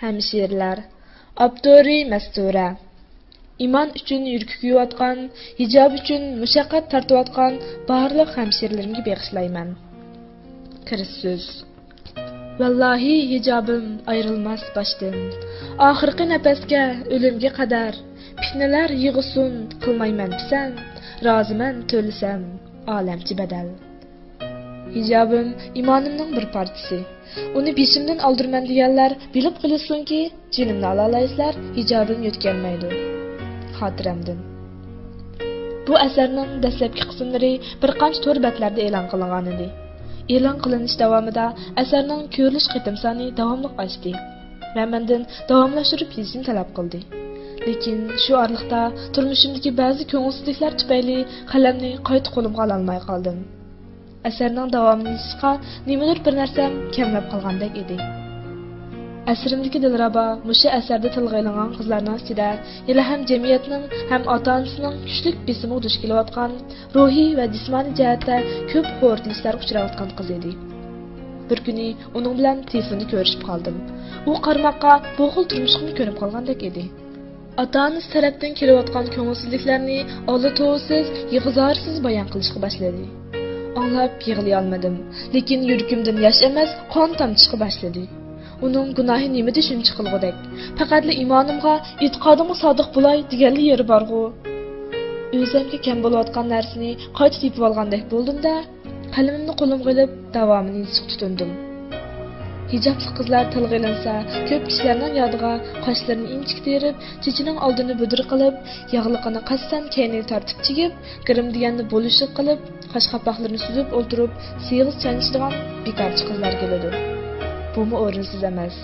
Həmşirlər. Abduri Məstura. İman üçün yürkü kuyuyotgan, hicab üçün mushaqqat tartıyotgan barliq həmşirlərimə bağışlayman. Kiriş söz. Vallahi hicabım ayrılmaz başdan. Ahirki nəfəsgə, ölümgə qədər fitneler yığısun qılmayman pisan. Razıman tölisəm aləmçi bədəl. Hicabım imanımның bir partisi. Onu beşimdən aldırman deganlar bilib qilsin ki, jinimni alalaysizlar, hicabım yetkenmeydi. Xatiramdan. Bu əsərning dastlabki qismlari bir qancha tor betlarda e'lon qilingan edi. E'lon qilinish davomida asarning ko'rilish qitim soni davomli oshdi va mendan davomlashtirib yozishni talab qildi. Lekin shu orliqda turmushimdagi ba'zi ko'ngilsizliklar tufayli qalamni qayta qo'limga ola olmay qoldim. Asarning davomini yozishga nimadir bir narsam kamlab qolgandek edi. Asrimdagi Dilrabo musha asarda tilga ilingan qizlarning ichida yana ham jamiyatning ham ota-onasining kuchlik besimiga duch kelayotgan, ruhiy va jismoniy jihatda ko'p xo'rtilishlarga uchrayotgan qiz edi. Bir kuni uning bilan telefonda ko'rishib qoldim. U qarmoqqa bu xil turmushni ko'rib qolgandek edi. Ota-onasi tarafdan kelayotgan ko'ngilsizliklarni oldi to'g'isiz, yig'izorsiz bayon qilishga boshladi. Anlab yig'lay olmadim, lekin yuragimdan yosh emas, qon tomchiqib boshladi. Uning gunohi nimada shuncha qilg'udek? Faqatli imonimga, e'tiqodimga sodiq bo'lay deganli yeri bor-ku. O'zimga kam bo'layotgan narsani qayta tepib olgandek bo'ldim-da, qalamimni qo'limga olib davomini yozishga tutindim. Hijobli qizlar tilga ilinsa, ko'p kishilarning yodiga qoshlarini inchik terib, chechining oldini budur qilib, yog'liqini qasdan keyniga tortib chigib, girim deganda bo'lishib qilib, qosh qapoqlarini suzib o'ltirib, sig'iz chanishadigan bekorchi qizlar keladi. Bumi o'rinsiz emas.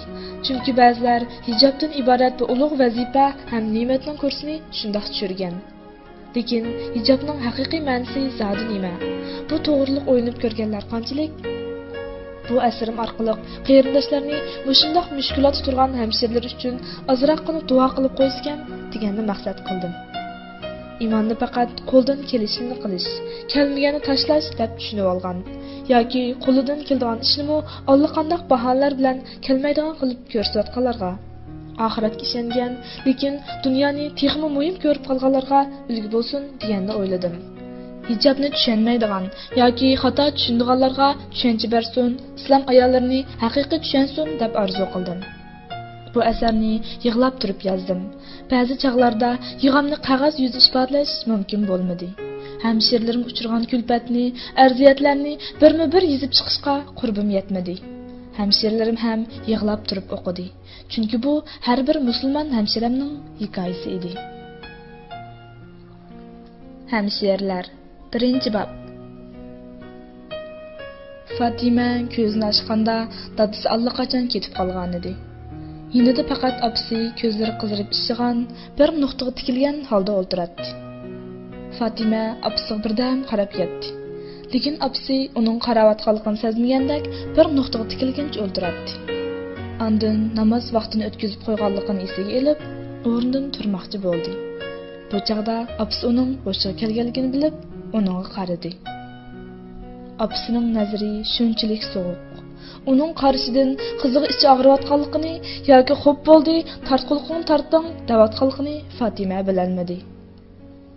Chunki ba'zilar hijobdan iborat bu ulug' vazifa ham ne'matning kursini shundoq tushirgan. Lekin hijobning haqiqiy ma'nosi zodi nima? Bu to'g'riliq o'yinib ko'rganlar qanchalik? Bu asrim orqali qarindoshlarni mushundoq mushkulot turgan hamshirlar uchun ozroqgina duo qilib qo'yishgan deganni maqsad qildim. Imonni faqat qo'ldan kelishini qilish, kelmagani tashlash deb tushunib olgan. Yoki qo'lidan keladigan ishni allaqanday bahonalar bilan kelmaydigan qilib ko'rsatganlarga, oxiratga ishongan, lekin dunyoni texmi muhim ko'rib qolganlarga ulgu bo'lsin deganni o'yladim. Hijobni tushunmaydigan yoki xato tushunadiganlarga tushuncha bersin, islom ayollarini haqiqiy tushunsin deb orzu qildim. Bu asarni yig'lab turib yozdim. Ba'zi chaqlarda yig'amni qog'oz yuzida ifodalash mumkin bo'lmadi. Hamshirlarim uchirgan kulfatni, arziyatlarni birma-bir yozib chiqishga qurbim yetmadi. Hamshirlarim ham yig'lab turib o'qidi. Chunki bu har bir musulmon hamshiramning hikoyasi edi. Hamshirlar. Birinchi bob. Fatima ko'zini ochganda dadasi allaqachon ketib qolgan edi. Yinida faqat opasi ko'zlari qizarib ishigan, bir nuqtaga tikilgan holda o'ltiradi. Fatima opasiga birdan qarab ketdi. Lekin opasi uning qarawatganligini sezmagandek bir nuqtaga tikilgancha o'ltiradi. Ondan namoz vaqtini o'tkazib qo'yganligini esiga olib, o'rnidan turmoqchi bo'ldi. Bu chaqda opasi uning hushiga kelganligini bilib, uninga qaradi. Opasining nazari shunchalik sovuq. Uning qarishidan qiziga ichi og'riyotganligini yoki xo'p bo'ldi, tartqulqini tartding davatganligini Fatima bilolmadi.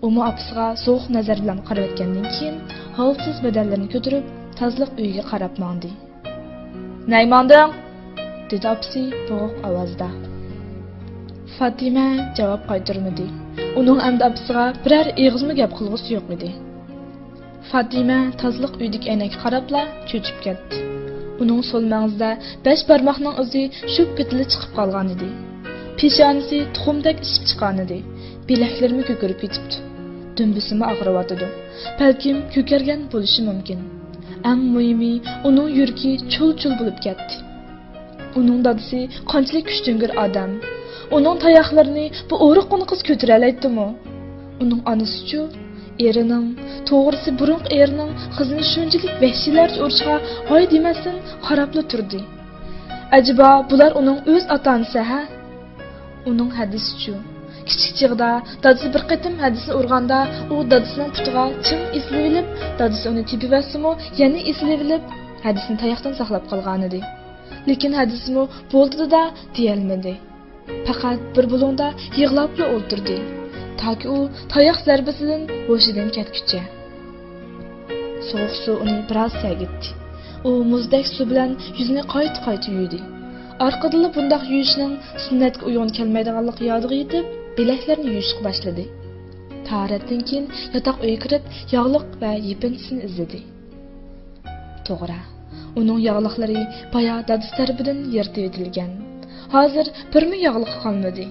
Umi opasiga sovuq nazar bilan qarab o'tgandan keyin holsiz badallarni ko'tarib, tazliq uyiga qarab mandi. "Naymanding?" dedi opasi bo'g'iq ovozda. Fatima javob qaytarmadi. Uning endi opasiga biror eg'izmi gap qilg'isi yo'q edi. Fatima tazliq uydagi aynaga qarabla cho'chib ketdi. Uning so'l mang'izida 5 barmoqning izi shu petili chiqib qolgan edi. Peshonasi tuxumdek ishib chiqqan edi. Bilaklarimi ko'karib ketibdi. Dumbisimi og'riyotdi. Balkim ko'kargan bo'lishi mumkin. Eng muhimi, uning yuragi chul-chul bo'lib ketdi. Uning dadasi qanchalik kuchtingir odam. Uning tayoqlarini bu o'riq qiz ko'tara oladimi? Uning onasi-chi, erining, to'g'risi burunq erining qizini shunchalik vahshiylarcha urishga hoy demasdan qarabla turdi. Ajiba bular uning o'z ota-onasi ha? Uning hadisi-chi, kichik chig'da dadasi bir qatim hadisni urganda, u dadasining putiga chim eslayilib, dadasi uni tepibasimi, yana eslayilib, hadisni tayoqdan saqlab qolgan edi. Lekin hadismi bo'ldi da deyolmadi. Faqat bir bulungda yig'labla o'ltirdi. Toki u tayoq zarbasidan hushidan ketguncha. Sovuq suv uni biroz sagitdi. U muzdek suv bilan yuzini qayta yuvdi. Orqadan bundoq yuvishning sunnatga uyg'un kelmaydiganligi yodiga yetib, bilaklarini yuvishga boshladi. Tahoratdan keyin yotoq uyga kirib, yog'liq va yepintisini izladi. To'g'ri, uning yog'liqlari baya dadisi tarafidan yirtib etilgan. Hozir birmi yog'liq qolmadi.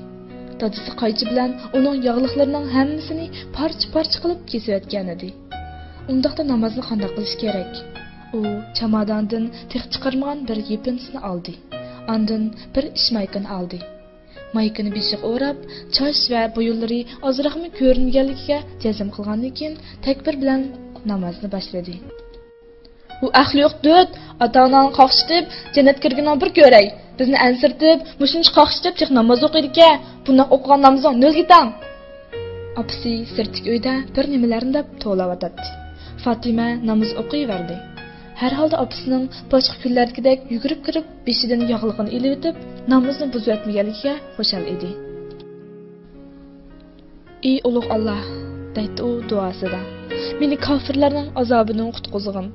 Dadisi qaychi bilan uning yog'liqlarining hammasini parcha-parcha qilib kesib o'tgan edi. Undaqda namozni qanday qilish kerak? U chamadondan tiq chiqarmagan bir yepintisini oldi. Ondan bir ish maykini oldi. Maykini beshiq o'rab, chosh va bo'yinlari ozroqmi ko'ringanligiga jazm qilgandan keyin takbir bilan namozni boshladi. U ahli yo'q dud, ota-onani qoqishib, jannat kirganini bir ko'ray. Bizni ansirtib, mushuncha qoqishib chiq namoz o'qiydi-ku. Bundoq o'qigan namozing nol ketang. Opasi sirtlik uyda bir nimalarni deb to'g'lavatdi. Fatima namoz o'qiyverdi. Har holda opasining boshqa kunlardagidek yugurib kirib, beshidan yog'liqini ilib o'tib, namozni buzib o'tmaganligiga xushal edi. Ey ulug' Alloh, deydi u duosida. Meni kofirlarning azobidan qutqizgin.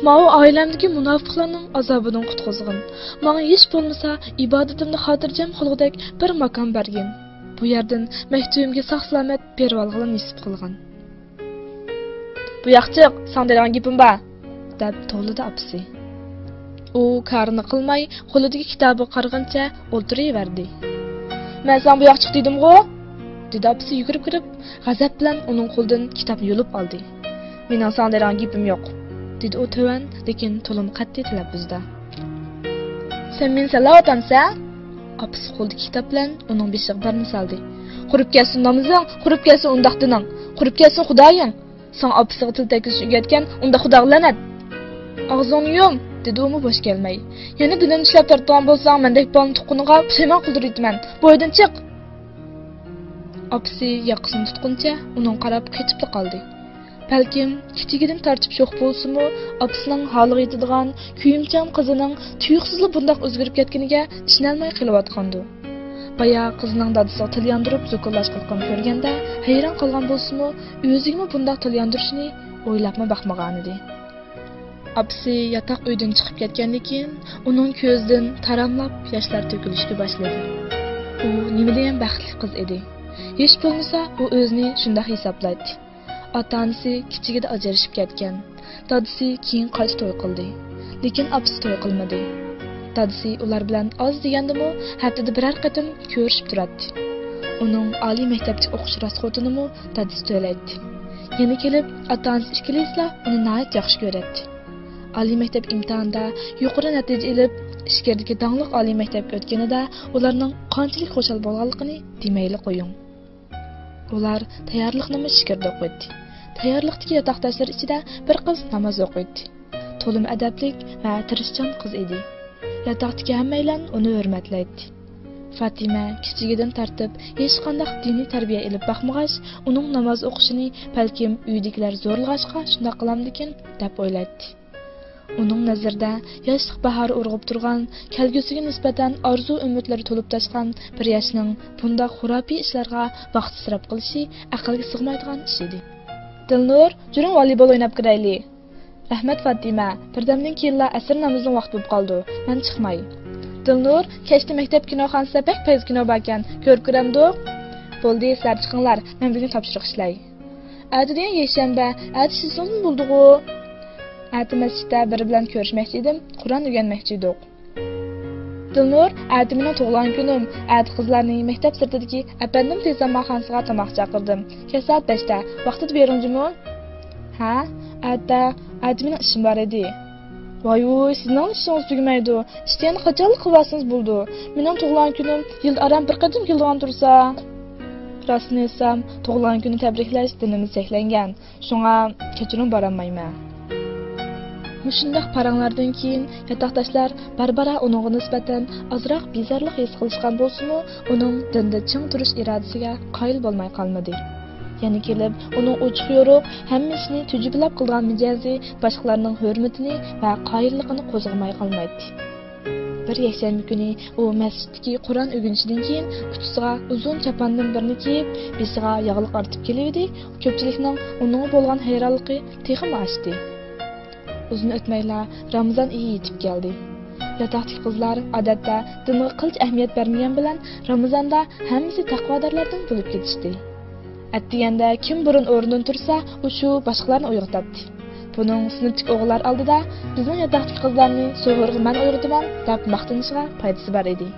Ma'u oilamdagi munofiqlarning azobidan qutqizgin. Menga hech bo'lmasa ibodatimni xotirjam qilgudek bir makon bergin. Bu yerdan maktubimga sog'-salomat berib olg'in nisib qilgin. Bu yoqchiq, sandadan gapim bor, deb to'lidi opasi. U karni qilmay, qo'lidagi kitobni qarg'ancha o'tiraverdi. Men sen bu yoqchiq dedim-ku, dedi opasi yugurib kirib, g'azab bilan uning qo'lidan kitobni yulib oldi. Mening sandadan gapim yo'q, dedi u to'van, lekin to'lim qat'iy talaffuzda. Sen men salavatsansa? Opasi qo'ldagi kitob bilan uning beshiq barni soldi. Qurib kelsin namozing, qurib kelsin undaq dining, qurib kelsin Xudoying. Sen opasiga til tekish o'rgatgan, unda Xudo lanat. Og'zingni yum, dedi u bosh kelmay. Yana dinim ishlab tortgan bo'lsang, mendek bolni tuqquniga pushaymon qildirayman. Bo'ydan chiq. Opasi yoqasini tutquncha uning qarab ketib qoldi. Balkim kichigidan tartib yo'q bo'lsa-mu, opasining holiga yetadigan kuyimchan qizining tuyuqsizlik bundoq o'zgarib ketganiga ishonolmay qilayotgandi. Baya qizining dadisiga til yondirib zo'kollash qilgan ko'rganda hayron qolgan bo'lsa-mu, o'ziga bundoq til yondirishni o'ylabmi baxmagan edi. Opasi yotoq uydan chiqib ketgandan keyin uning ko'zidan taramlab yoshlar to'kilishga boshladi. U nima degan baxtli qiz edi. Hech bo'lmasa, u o'zini shunday hisoblaydi. Ota-onasi kichigida ajrashib ketgan. Dadisi keyin qayta to'y qildi. Lekin opasi to'y qilmadi. Dadisi ular bilan oz degandimi, haftada biror qatim ko'rishib turadi. Uning oliy maktabda o'qish rasxotinimi dadisi to'laydi. Yana kelib, ota-onasi ikkilisla uni nihoyat yaxshi ko'radi. Oliy maktab imtihonida yuqori natija olib, Ishkerdagi danglik oliy maktabga o'tganida ularning qanchalik xushal bo'lganligini demayli qo'ying. Ular tayyorlikni Ishkerda o'qiydi. Tayyorlikdagi yotoqdoshlar ichida bir qiz namoz o'qiydi. To'lim adablik va tirishchan qiz edi. Yotoqdagi hammalar uni hurmatlaydi. Fatima kichigidan tartib hech qanday diniy tarbiya olib baxmag'ach, uning namoz o'qishini balkim uydagilar zo'rlag'ashqa shunday qilamdikin deb o'ylaydi. Uning nazarida yoshlik bahori urg'ib turgan, kelgusiga nisbatan orzu-umidlari to'lib toshgan bir yoshning bunday xurafiy ishlarga vaqt isrof qilishi aqlga sig'maydigan ish edi. Dilnur, juring voleybol o'ynab kirayli. Rahmat Fatima, birdamdan keyinla asr namozining vaqti bo'lib qoldi. Men chiqmay. Dilnur, kechda maktab kinoxonasida pek payz kino bor ekan. Ko'rib ko'ramdi. Bo'ldi, sizlar chiqinglar. Men bugun topshiriq ishlay. Atdigan yeshanba, atishsin bo'ldi-ku. Ati masjidda biri bilan ko'rishmoqchi edim, Qur'on o'rganmoqchi edik. Dilnur, ati mening tug'ilgan kunim. Ati qizlarning maktab sirtidagi apandim tezamxonasiga tomoq chaqirdim. Kech soat 5 da. Vaqtida beringmi? Ha, ati mening ishim bor edi. Voy, sizning ishingiz tugamaydi. Ishdan qachon qilyapsiz bo'ldi? Mening tug'ilgan kunim yil aram bir qatim kelgan tursa. Rostini aytsam, tug'ilgan kunni tabriklash dinimiz cheklangan. Shunga kechirim berolmayman. Mushundaq paranglardan keyin yotoqdoshlar barbara uningga nisbatan ozroq bezorlik his qilishgan bo'lsa-mu, uning dinda ching turish irodasiga qoyil bo'lmay qolmadi. Yana kelib, uning ochiq yo'ruq, hamma ishni tujublab qilgan mijozi boshqalarning hurmatini va qoyilligini qo'zg'amay qolmaydi. Bir yakshanba kuni u masjiddagi Qur'on o'rganishidan keyin uchisiga uzun chapandan birini kiyib, besiga yog'liq artib keldi. Ko'pchilikning uning bo'lgan hayronligi texmi oshdi. Uzun o'tmayla Ramazon oyi yetib keldi. Yataqdagi qizlar odatda dinga qilch ahamiyat bermagan bilan Ramazonda hammasi taqvodorlardan bo'lib ketishdi. Atdiganda kim burun o'rnidan tursa, u shu boshqalarni uyg'otadi. Buning sinfdagi o'g'illar oldida bizning yataqdagi qizlarni so'g'irga men uyg'otaman deb maqtanishiga foydasi bor edi.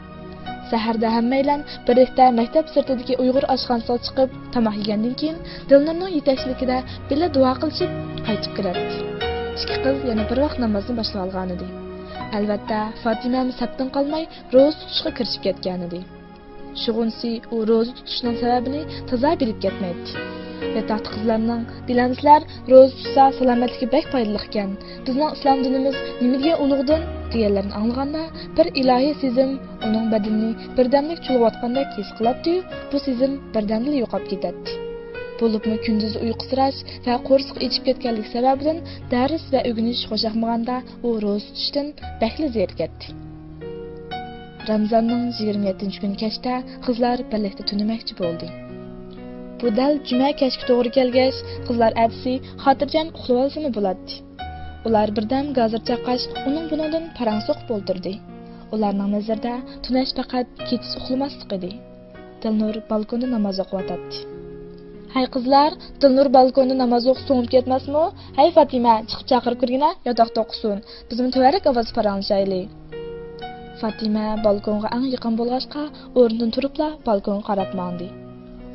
Saharda hammaylar birlikda maktab sirtidagi Uyg'ur oshxonasiga chiqib tomoq yegandan keyin Dilnurning yetakchiligida birga duo qilishib qaytib keladi. Ikki qiz yana bir vaqt namozni boshlab olgan edi. Albatta, Fatima sabtdan qolmay ro'za tutishga kirishib ketgan edi. Shug'unsi u ro'za tutishning sababini toza bilib ketmaydi. Yataqdagi qizlarning bilamizlar, ro'za tutsa salomatligi bek foydali ekan. Bizning islom dinimiz nimaga ulug'din deganlarni anglaganda bir ilohiy sezim uning badanini birdamlik chulg'ayotgandek his qiladi. Bu sezim birdamlik yo'qolib ketadi. Bo'libmi kunduz uyqusirash va qo'rsiq ichib ketganlik sababidan dars va o'rganish xo'shaqmaganda u ro'za tutishdan bakli zerikadi. Ramazonning 27-kuni kechda qizlar birlikda tunamoqchi bo'ldi. Bu dal juma kechga to'g'ri kelgach, qizlar atsi xotirjam uxlab olsa bo'ladi. Ular birdam gazir chaqash uning buningdan paransoq bo'ldirdi. Ularning nazarida tunash faqat kechis uxlamaslik edi. Dilnur balkonda namoz o'qiyotdi. "Hay qizlar, Dilnur balkonda namoz o'qib so'ngib ketmasmi? Hay Fatima, chiqib chaqirib kirgina, yotoqda o'qisin. Bizim to'varak ovoz paranshayli." Fatima balkonga eng yaqin bo'lg'achqa o'rnidan turibla balkonga qarab mandi.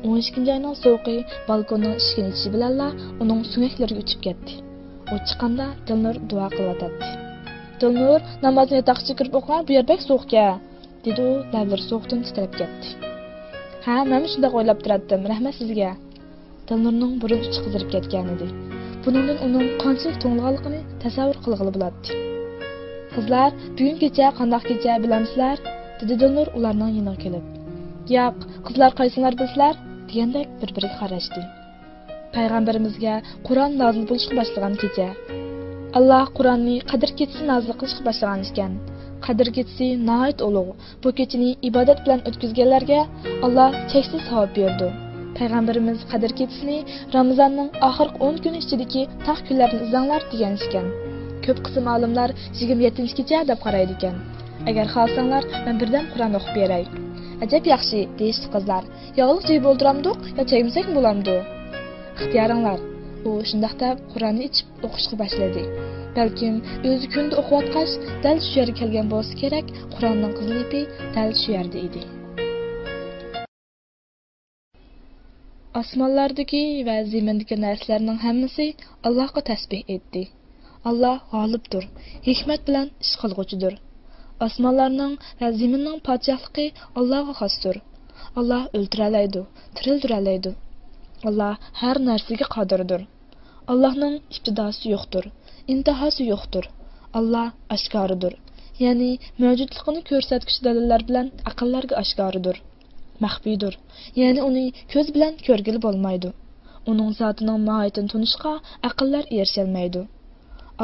12 oyning sovuqi balkonning eshigini ichishi bilanla uning suyaklariga uchib ketdi. U chiqqanda Dilnur duo qilyotdi. "Dilnur, namozni yotoqqa kirib o'qi, bu yer bek sovuq-a", dedi u lablari sovuqdan titrab ketdi. "Ha, men shunday o'ylab turardim. Rahmat sizga." Dilnurning burun uchi qizarib ketgan edi. Buningdan uning qanchalik to'ng'ilganligini tasavvur qilg'ili bo'ladi. "Qizlar, bugun kecha qanday kecha bilamsizlar?" dedi Dilnur ularning yoniga kelib. "Yo'q, qizlar qaysinglar bilsizlar?" degandek bir-biriga qarashdi. Payg'ambarimizga Qur'on nozil bo'lishga boshlagan kecha. Alloh Qur'onni qadr kechasi nozil qilishga boshlagan ekan. Qadr kechasi nihoyat ulug'. Bu kechani ibodat bilan o'tkazganlarga Alloh cheksiz savob berdi. Payg'ambarimiz qadr kechasini Ramazonning oxirgi 10 kuni ichidagi taq kunlarni izlanglar degan ekan. Ko'p qism olimlar 27-kecha deb qaraydi ekan. Agar xohlasanglar, men birdan Qur'on o'qib beray. Ajab yaxshi, deyishdi qizlar. Yog'liq jey bo'ldiramdiq, yo chegimsak bo'lamdi? Ixtiyoringlar. U shundaq deb Qur'onni ichib o'qishga boshladi. Balkim o'zi kunda o'qiyotgach, dal shu yerga kelgan bo'lsa kerak, Qur'onning qizil ipi dal shu yerda edi. Osmonlardagi va zimindagi narsalarning hammasi Allohga tasbih etdi. Alloh g'olibdir, hikmat bilan ish qilg'uchidir. Osmonlarning va zaminning podshohligi Allohga xosdir. Alloh o'ltiralaydi, tiriltiralaydi. Alloh har narsaga qodirdir. Allohning ibtidosi yo'qdir, intihosi yo'qdir. Alloh oshkoridir. Ya'ni mavjudligini ko'rsatuvchi dalillar bilan aqllarga oshkoridir. Maxfiydir. Ya'ni uni ko'z bilan ko'rgili bo'lmaydi. Uning zotining mohiyatini tunishga aqllar erisholmaydi.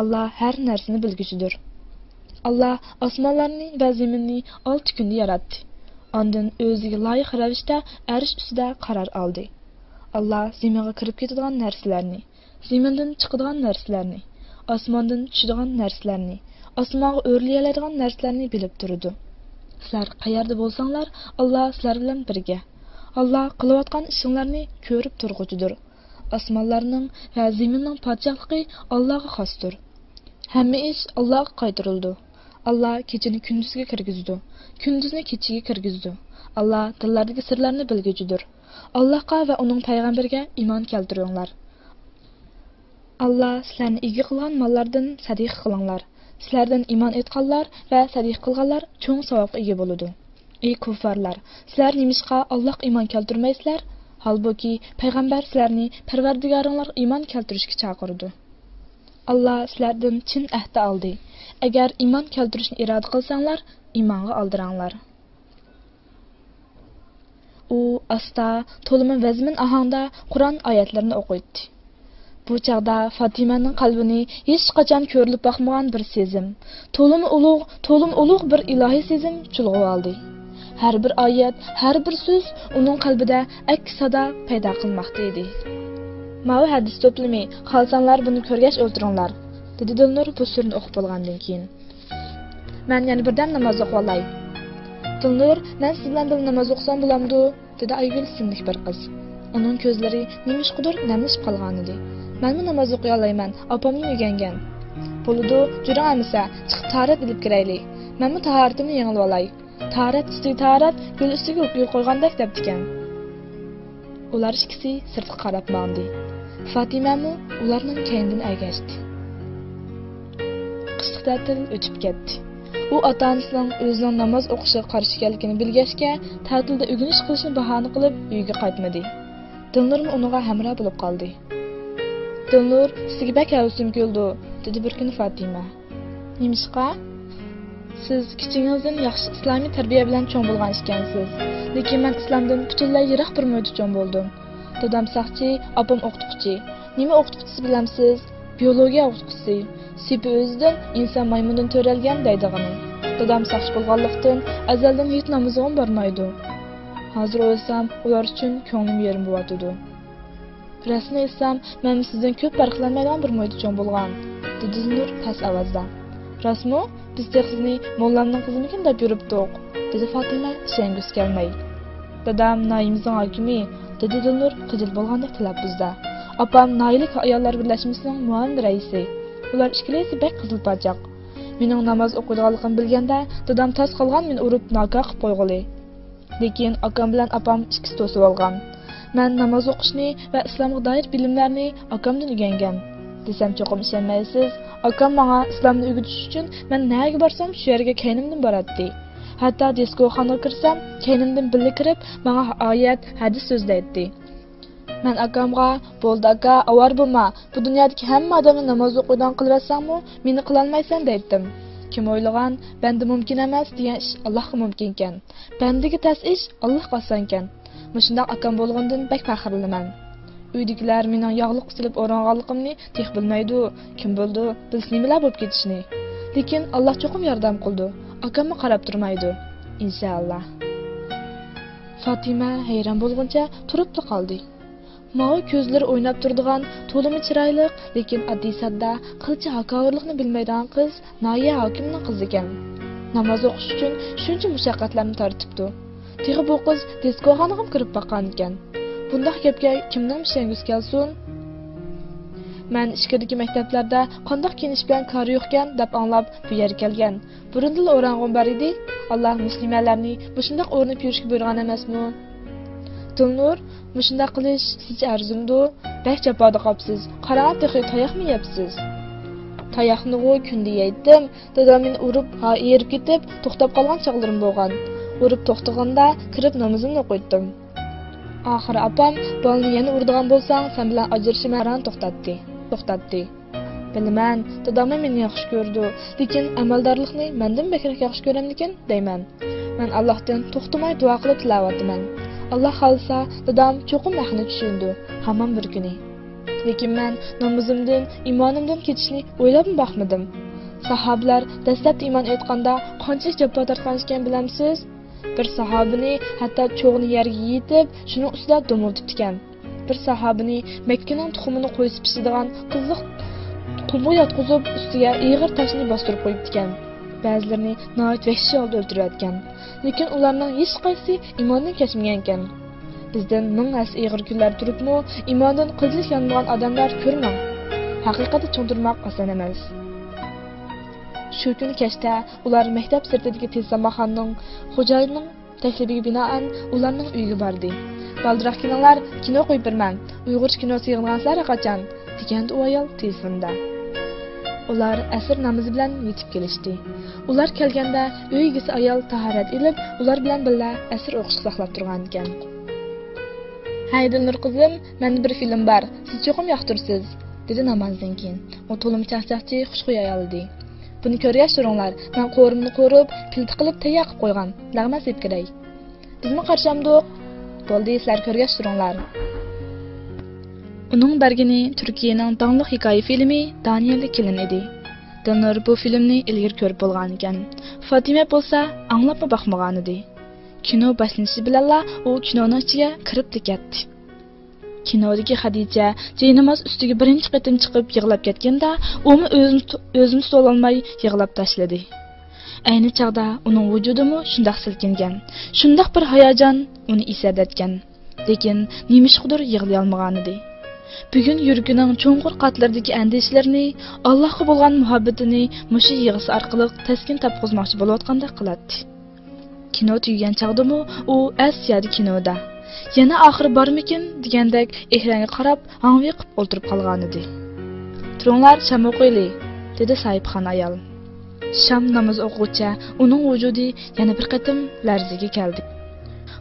Alloh har narsani bilguchidir. Alloh osmonlarni va zaminni 6 kunda yaratdi. Ondan o'ziga loyiq ravishda arish ustida qaror oldi. Alloh zaminga kirib ketadigan narsalarni, zamindan chiqadigan narsalarni, osmondan tushadigan narsalarni, osmonga o'rlayoladigan narsalarni bilib turdi. Sizlar qayerda bo'lsanglar, Alloh sizlar bilan birga. Alloh qilayotgan ishinglarni ko'rib turg'uchidir. Osmonlarning va zaminning podshohligi Allohga xosdir. Hamma ish Allohga qaytarildi. Allah kechini kunduzga kirgizdi, kunduzni kechiga kirgizdi. Allah dillardagi sirlarni bilguchidir. Allohga va uning payg'ambariga iymon keltiringlar. Allah sizlarni ega qilgan mollardan sadiq qilinglar. Sizlardan iymon etganlar va sadiq qilganlar cho'ng savobga ega bo'ladi. Ey kuffarlar, sizlar nimishqa Allohga iymon keltirmaysizlar? Halbuki payg'ambar sizlarni Parvardigoringlarga iymon keltirishga chaqirdi. Allah sizlardan chin ahd oldi. Agar iymon keltirishni iroda qilsanglar, iymonga oldiranglar. U asta, to'limi vazmin ahangda Qur'on oyatlarini o'qiydi. Bu çağda Fatimaning qalbini hech qachon ko'rilib boqmagan bir sezim, to'lim ulug' bir ilohiy sezim chulg'ab oldi. Har bir oyat, har bir so'z uning qalbida aks sado paydo qilmoqda edi. "Ma'u hadis to'plami, xalsanlar buni ko'rgach o'ltiringlar", dedi Dilnur bu surni o'qib bo'lgandan keyin. "Men yana birdan namoz o'qib olay." "Dilnur, men siz bilan bir namoz o'qisam bo'lamdi?" dedi Aygul ismli bir qiz. Uning ko'zlari nimishqidir namlashib qolgan edi. "Men namoz o'qiy olmayman, opamning o'rgangan." "Bo'ladi, juring amisa, chiqib tahorat ilib kirayli. Men tahoratimni yengib olay. Tahorat ustiga tahorat, gul ustiga gul qo'ygandek" debdikan. Ular ikkisi sirtqa qarab mandi. Fatimami ularning keynidan ergashdi. Qisqa ta'til o'tib ketdi. U ota-onasining o'zining namoz o'qishiga qarshi ekanligini bilgachga, ta'tilda o'rganish qilishni bahona qilib uyiga qaytmadi. Dilnur unga hamroh bo'lib qoldi. "Dilnur, sizga bak havsim keldi", dedi bir kuni Fatima. "Nimishqa? Siz kichigingizdan yaxshi islomiy tarbiya bilan cho'ng bo'lgan ekansiz. Lekin men islomdan butunlay yiroq bir muhitda cho'ng bo'ldim. Dadam saqchi, opam o'qituvchi. Nima o'qituvchisi bilamsiz? Biologiya o'qituvchisi. Sepi o'zidan inson maymundan to'ralgan deydigani. Dadam saqchi bo'lganlikdan azaldan hech namozga bormaydi. Hozir o'lsam, ular uchun ko'nglim yerim bo'lardi. Rasmi etsam, men sizdan ko'p farqlanmaydigan bir muhitda cho'ng bo'lgan", dedi Dilnur past ovozda. "Rasmi, biz de sizni mollamning qizimikin deb yuribdik", dedi Fatima ishongus kelmay. "Dadam Naimizning hokimi", dedi Dilnur qijil bo'lgandek talaffuzda. "Opam Noilik ayollar birlashmasining muavin raisi. Ular ikkilasi bek qizil parchoq. Mening namoz o'qiydiganligimni bilganda, dadam tas qolgan meni urib nogoh qilib qo'yg'ili. Lekin akam bilan opam ikkisi to'sib olgan. Men namoz o'qishni va islomga doir bilimlarni akamdan o'rgangan. Desam cho'qim ishonmaysiz, akam menga islomni o'rgatish uchun men nega borsam shu yerga kaynimdan boradi. Hatto diskoxonaga kirsam, kaynimdan birga kirib, menga oyat, hadis so'zlaydi. Men akamga, "Bo'ldi aka, avar bo'lma. Bu dunyodagi hamma odamni namoz o'qiydigan qilvasanmi, meni qila olmaysan" deydim. Kim o'ylagan, benda mumkin emas degan ish Allohga mumkin ekan. Bendiga tas ish Allohga oson ekan. Mushundaq akam bo'lgandan bak faxrlanaman. Uydagilar mening yog'liq silib o'ranganligimni tex bilmaydi. Kim bo'ldi, biz nimalar bo'lib ketishni. Lekin Alloh cho'qim yordam qildi. Akamga qarab turmaydi. Inshaalloh. Fatima hayron bo'lguncha turib qoldi. Mavi ko'zlari o'ynab turadigan, to'limi chiroyli, lekin oddiy sadda, qilcha haqoratlikni bilmaydigan qiz Noiya hokimning qizi ekan. Namoz o'qish uchun shuncha mushaqqatlarni tortibdi. Teg'i bu qiz diskoxonaga kirib boqqan ekan. Bunday gapga kimning ishongus kelsin? Men ishkirdagi maktablarda qandoq kiyinish bilan kori yo'qkan deb anglab bu yerga kelgan. Burundil o'rang'im bor edi. Alloh muslimalarni bu shunday o'rnib yurishga buyurgan emasmi? Dilnur, mushunda qilish sizga arzimdi? Bak jafoda qopsiz. Qarab texi tayoqmi yeyapsiz? Tayoqni kunda yeydim. Dadam meni urib, erib ketib, to'xtab qolgan chog'larim bo'lgan. Urib to'xtaganda kirib namozimni o'qiydim. Oxiri opam, "Bolni yana urdigan bo'lsang, sen bilan ajrashmaran" to'xtatdi. Bilman, dadam meni yaxshi ko'rdi, lekin amaldorlikni mendan bekrak yaxshi ko'ramdikan deyman. Men Allohdan to'xtamay duo qilib tilovatman. Allah xolsa, dadam cho'qim haqni tushundi, hamon bir kuni. Lekin men namozimdan, iymonimdan ketishni o'ylab boqmadim. Sahobalar dastlab iymon etganda qanchalik jabbo tortgan ekan bilamsiz? Bir sahobini hatto cho'g'ni yerga yetib, shuning ustida dumiltib ekan. Bir sahobini Makkaning tuxumini qo'yib pishiradigan qiziq qumga yotqizib, ustiga ig'ir toshni bostirib qo'yibdi ekan. Ba'zilarini noit vahshiy holda o'ldirayotgan. Lekin ularning hech qaysi iymondan kechmagan ekan. Bizdan ming asl ig'ir kunlar turibmi, iymondan qizlik yonmagan odamlar ko'rmang. Haqiqatni tushuntirmoq oson emas. Shu kun kechda ular maktab sirtidagi tezamaxonning xo'jayinining taklifiga binoan ularning uyiga bordi. "Baldiroq kelinglar, kino qo'yib berman. Uyg'urcha kino yig'ilgansizlar qachon?" degandi u ayol telefonda. Ular asr namozi bilan yetib kelishdi. Ular kelganda uy egasi ayol tahorat ilib, ular bilan birga asr o'qish saqlab turgan ekan. "Hay Dilnur qizim, menda bir film bor. Siz cho'qim yoqtirsiz", dedi namozdan keyin. U to'lim chaqchaqchi, xushxuy ayol edi. "Buni ko'rgach turinglar. Men qo'rimni qo'rib, pilti qilib tayyor qilib qo'ygan. Lag'mas deb kiray. Bizmi qarshamdiq? Bo'ldi, sizlar ko'rgach turinglar." Uning bergini Turkiyaning dаңlıq hikoya filmi Daniel Kelin edi. Dilnur bu filmni ilgari ko'rib bo'lgan ekan. Fatima bo'lsa anglabmi baxmagan edi. Kino boshlanishi bilanla u kinoning ichiga kirib ketdi. Kinodagi Xadija Jeynamoz ustiga birinchi qatim chiqib yig'lab ketganda, umi o'zini tuta olmay yig'lab tashladi. Ayni chaqda uning vujudimi shundoq silkingan. Shundoq bir hayajon uni esadatgan. Lekin nimishqidir yig'lay olmagan edi. Bugun yurgining cho'nqur qatlaridagi andishlarini, Allohga bo'lgan muhabbatini mushu yig'isi orqali taskin topqizmoqchi bo'layotganda qiladi. Kino tugagan chaqdimi u Asiyada kinoda. Yana oxiri bormikin degandek ekranga qarab ang'viqib o'ltirib qolgan edi. "Turinglar, sham o'qiyli", dedi sahibxon ayol. Sham namoz o'quvchi uning vujudi yana bir qatim larzaga keldi.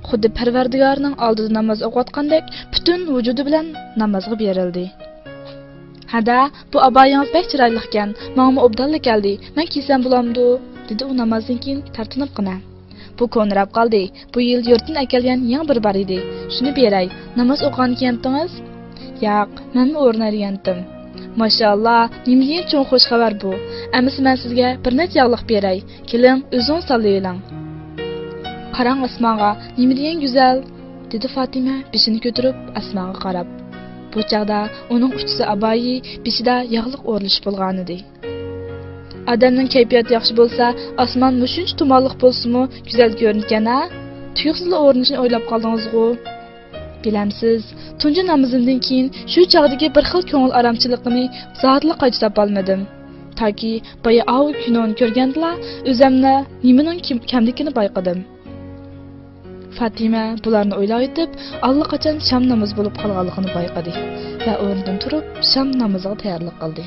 Xuddi Parvardigorning oldida namoz o'qiyotgandek butun vujudi bilan namozga berildi. "Hada, bu abayingiz bek chiroyli ekan. Menga obdalla keldi. Men kiysam bo'lamdi", dedi u namozdan keyin tartinibgina. "Bu ko'nrab qoldi. Bu yil yurtdan akelgan yangi bir bar edi. Shuni beray. Namoz o'qigan kentdingiz?" "Yo'q, men o'rnargandim." "Mashalloh, nimagin cho'ng xush xabar bu. Ammo men sizga bir necha yog'liq beray. Keling, o'zingiz tanlaylang." "Qarang osmonga, nima degan go'zal", dedi Fatima beshini ko'tarib osmonga qarab. Bu chaqda uning uchisi abayi beshida yog'liq o'rilish bo'lgan edi. Odamning kayfiyati yaxshi bo'lsa, osmon mushuncha tumonliq bo'lsa-mu, go'zal ko'ringan-a? Tuyuqsiz o'rnishni o'ylab qoldingiz-ku. Bilamsiz, tunji namozimdan keyin shu chog'dagi bir xil ko'ngil aramchiligini zotli qayta topolmadim. Toki boya av kinoni ko'rgandla, o'zimni nimaning kamligini bayqadim. Fatima bularni o'ylab yetib, allaqachon sham namoz bo'lib qolganligini bayqadi va o'rnidan turib sham namoziga tayyorlik qildi.